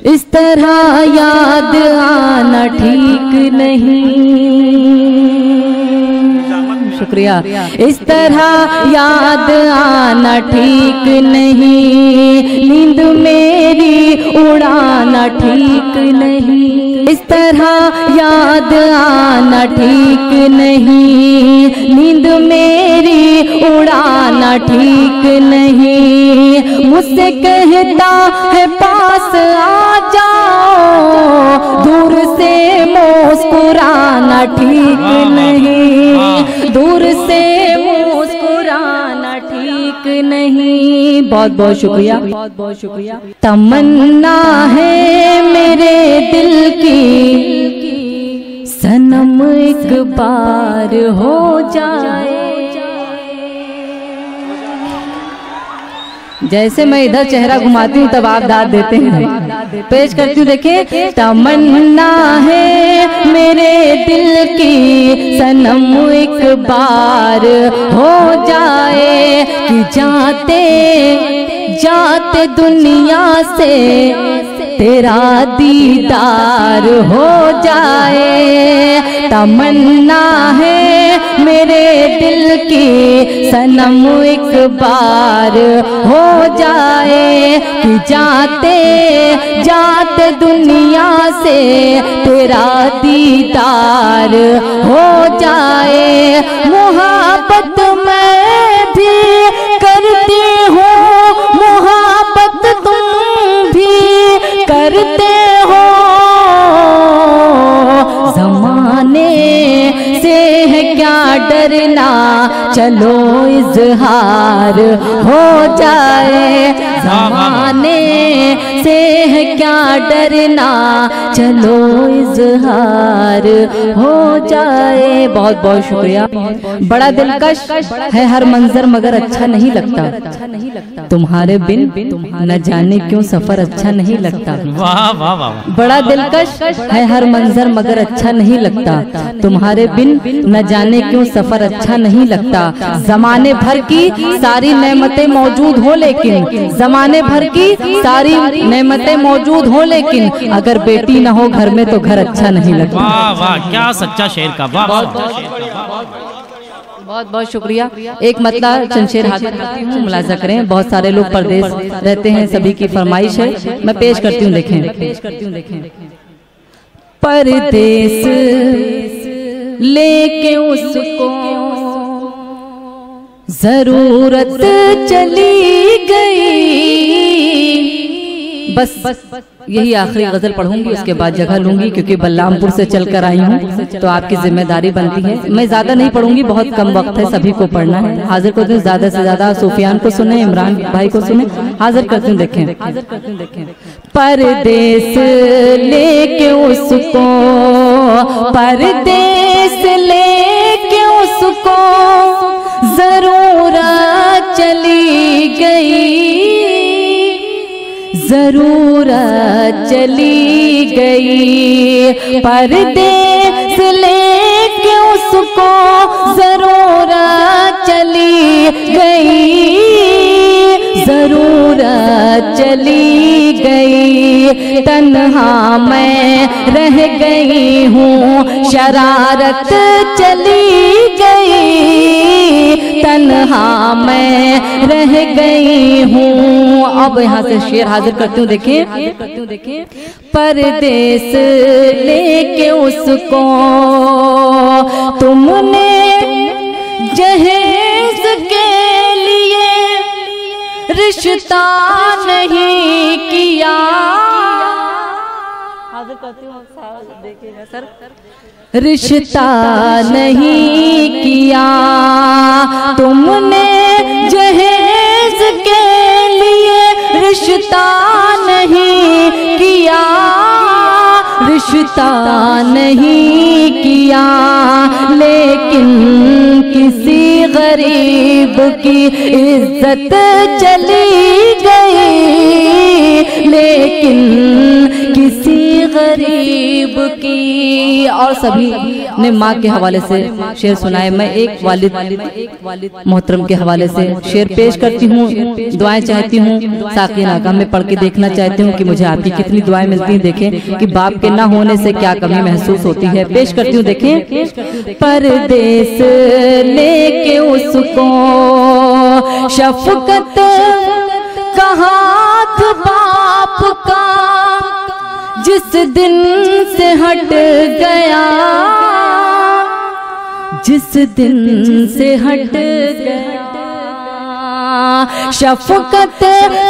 इस तरह याद आना ठीक नहीं, शुक्रिया। इस तरह याद आना ठीक नहीं, नींद मेरी उड़ाना ठीक नहीं। इस तरह याद आना ठीक नहीं, नींद मेरी उड़ाना ठीक नहीं। मुझसे कहता है पास आ जाओ, दूर से मुस्कुराना ठीक नहीं, दूर से मुस्कुराना ठीक नहीं। बहुत बहुत शुक्रिया, बहुत बहुत शुक्रिया। तमन्ना है मेरे दिल की, सनम एक बार हो जाए। जैसे मैं इधर चेहरा घुमाती हूँ तब आप दाद देते हैं। पेश करती हूँ, देखिए। तमन्ना है मेरे दिल की, सनम एक बार हो जाए कि जाते जाते दुनिया से तेरा दीदार हो जाए। तमन्ना है मेरे दिल की, सनम एक बार हो जाए कि जाते जाते दुनिया से तेरा दीदार हो जाए। मोहब्बत मैं भी करती हूँ, मोहब्बत तुम भी करते हो, ज़माने से है क्या डरना, चलो इज़हार हो जाए। ज़माने से है क्या डरना, चलो इज़हार हो जाए। बहुत बहुत शुक्रिया। बड़ा दिलकश है हर मंजर मगर अच्छा नहीं लगता, तुम्हारे बिन न जाने क्यों सफर अच्छा नहीं लगता। वाह वाह वाह। बड़ा दिलकश है हर मंजर मगर अच्छा नहीं लगता, तुम्हारे बिन न जाने क्यों सफर अच्छा नहीं लगता। जमाने भर की सारी नेमतें मौजूद हो लेकिन, जमाने भर की सारी नेमतें मौजूद हो लेकिन, अगर बेटी न हो घर में तो घर अच्छा नहीं लगता। वाह वाह, क्या सच्चा शेर का। वाह वाह, बहुत बहुत शुक्रिया। एक मतलब चंद हाजिर करती हूँ, मुलाजा करें। बहुत सारे लोग परदेश रहते हैं, सभी की फरमाइश है, मैं पेश करती हूँ। देखें। परदेश लेके उसको जरूरत चली गई। बस यही आखिरी गजल पढ़ूंगी, उसके बाद जगह लूंगी, क्योंकि बल्लामपुर से चलकर आई हूँ तो आपकी जिम्मेदारी बनती है। मैं ज्यादा नहीं पढ़ूंगी, बहुत कम वक्त है, सभी को पढ़ना है। हाजिर करती हूँ ज्यादा से ज्यादा, सुफियान को सुने, इमरान भाई को सुने। हाजिर करती हूँ, देखें। परदेश लेके उसको, परदेश लेके उसको जरूरत चली गई, जरूरत चली गई। परदेश लेके उसको जरूरत चली गई, जरूरत चली गई। तन्हा मैं रह गई हूँ, शरारत चली गई, तन्हा मैं रह गई हूँ। अब यहाँ से शेर हाजिर करती हूँ, देखें। परदेश लेके उसको तुमने जहेज के लिए रिश्ता नहीं किया। हाजिर करती हूँ, देखिएगा सर। रिश्ता नहीं किया तुमने जहेज के लिए, रिश्ता नहीं किया, रिश्ता नहीं किया। लेकिन किसी गरीब की इज्जत चली गई, लेकिन किसी गरीब की। और सभी ने माँ के हवाले से शेर सुनाए। मैं एक वालिद मोहतरम के हवाले से शेर पेश करती हूँ। दुआएं चाहती हूँ साकिना का, मैं पढ़ के देखना चाहती हूँ कि मुझे आपकी कितनी दुआएं मिलती हैं। देखें कि बाप के ना होने से क्या कमी महसूस होती है। पेश करती हूँ, देखें। परदेस लेके उसको शफकत का हाथ बाप का जिस दिन से हट गया, जिस दिन से हट गया। शफकत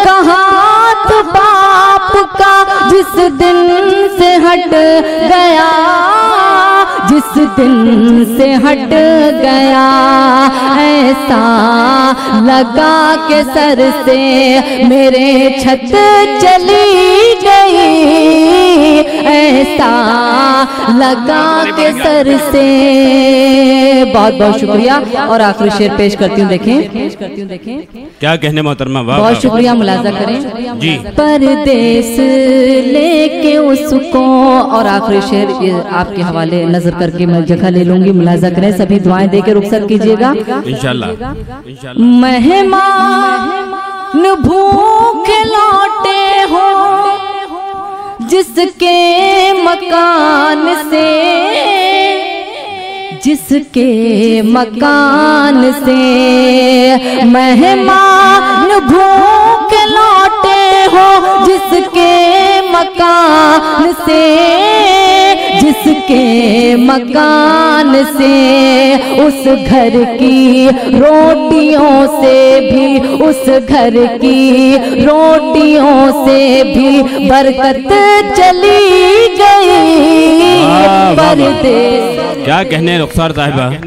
का हाथ बाप का जिस दिन से हट गया, जिस दिन से हट गया। ऐसा लगा के सर से मेरे छत चली गई, ऐसा लगा के सर से। बहुत बहुत शुक्रिया। और आखिरी शेर पेश करती हूँ, देखें। क्या कहने मोहतरमा, बहुत शुक्रिया, मुलाजा करें जी। परदेस लेके उसको। और आखिरी शेर ये आपके हवाले नजर करके मैं जगह ले लूंगी, मुलाजा करें। सभी दुआएं देके रुखसत कीजिएगा इंशाल्लाह। मेहमान भूख लौटे हो जिसके मकान से, जिसके मकान से। मेहमान भूख लौटे हो जिसके मकान से, जिसके मकान से। उस घर की रोटियों से भी, उस घर की रोटियों से भी बरकत चली गई। परदेस। क्या कहने रुखसार साहिबा।